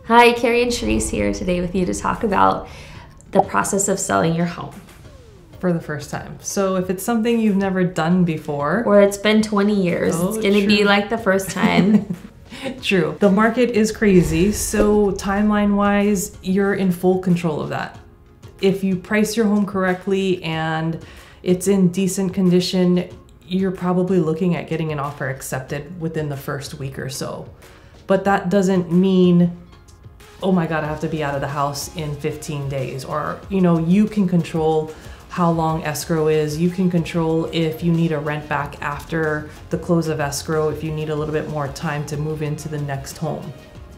Hi, Carrie and Sharice here today with you to talk about the process of selling your home. For the first time. So if it's something you've never done before, or it's been 20 years, it's gonna be like the first time. True. The market is crazy, so timeline-wise, you're in full control of that. If you price your home correctly and it's in decent condition, you're probably looking at getting an offer accepted within the first week or so. But that doesn't mean, oh my God, I have to be out of the house in 15 days. Or, you can control how long escrow is. You can control if you need a rent back after the close of escrow, if you need a little bit more time to move into the next home.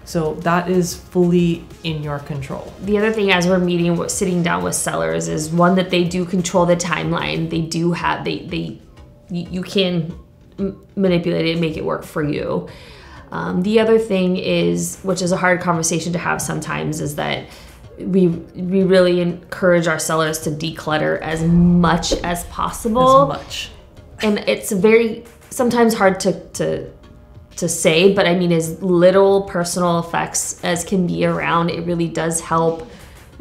So that is fully in your control. The other thing as we're sitting down with sellers is one, that they do control the timeline. They do have, you can manipulate it and make it work for you. The other thing is, which is a hard conversation to have sometimes, is that we really encourage our sellers to declutter as much as possible. As much. And it's very, sometimes hard to say, but I mean, as little personal effects as can be around, it really does help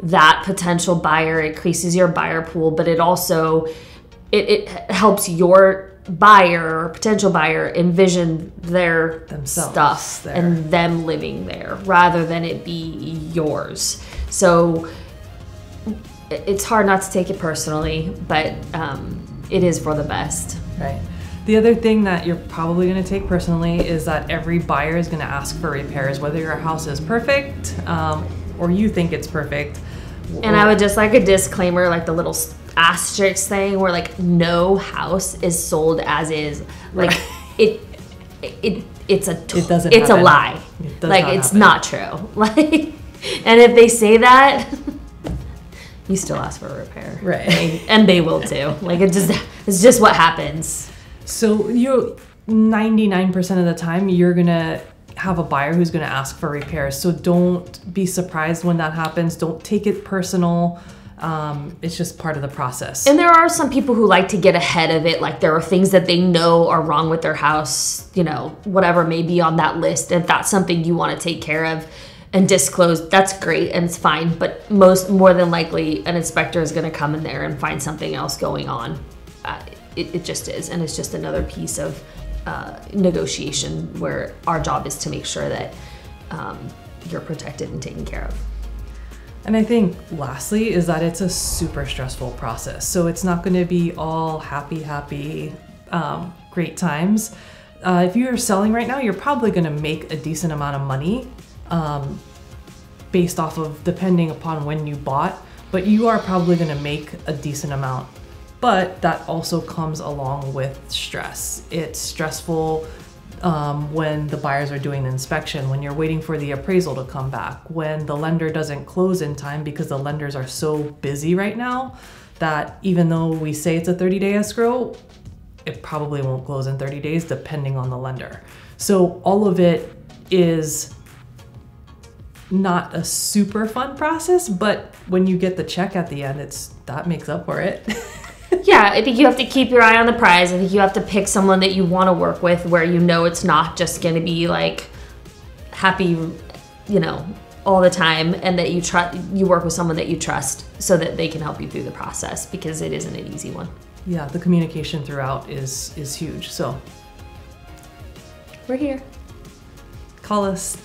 that potential buyer. It increases your buyer pool, but it also, it helps your buyer or potential buyer envision their stuff there and them living there rather than it be yours. So it's hard not to take it personally, but it is for the best. Right. The other thing that you're probably going to take personally is that every buyer is going to ask for repairs, whether your house is perfect or you think it's perfect. And I would just like a disclaimer, like the little asterisk thing where like no house is sold as is. Like right. It's a lie. It's not true. Like, and if they say that, you still ask for a repair. Right. And they will too. Like it's just what happens. So 99% of the time you're gonna have a buyer who's gonna ask for repairs. So don't be surprised when that happens. Don't take it personal. It's just part of the process. And there are some people who like to get ahead of it. Like there are things that they know are wrong with their house, whatever may be on that list. If that's something you want to take care of and disclose, that's great and it's fine. But more than likely, an inspector is going to come in there and find something else going on. It just is. And it's just another piece of negotiation where our job is to make sure that you're protected and taken care of. And I think lastly is that it's a super stressful process. So it's not going to be all happy, great times. If you're selling right now, you're probably going to make a decent amount of money based off of depending upon when you bought, but you are probably going to make a decent amount. But that also comes along with stress. It's stressful when the buyers are doing the inspection, when you're waiting for the appraisal to come back, when the lender doesn't close in time because the lenders are so busy right now that even though we say it's a 30-day escrow, it probably won't close in 30 days depending on the lender. So all of it is not a super fun process, but when you get the check at the end, that makes up for it. Yeah, I think you have to keep your eye on the prize. I think you have to pick someone that you want to work with where it's not just going to be like happy, all the time, and that you work with someone that you trust so that they can help you through the process, because it isn't an easy one. Yeah, the communication throughout is huge. So we're here. Call us.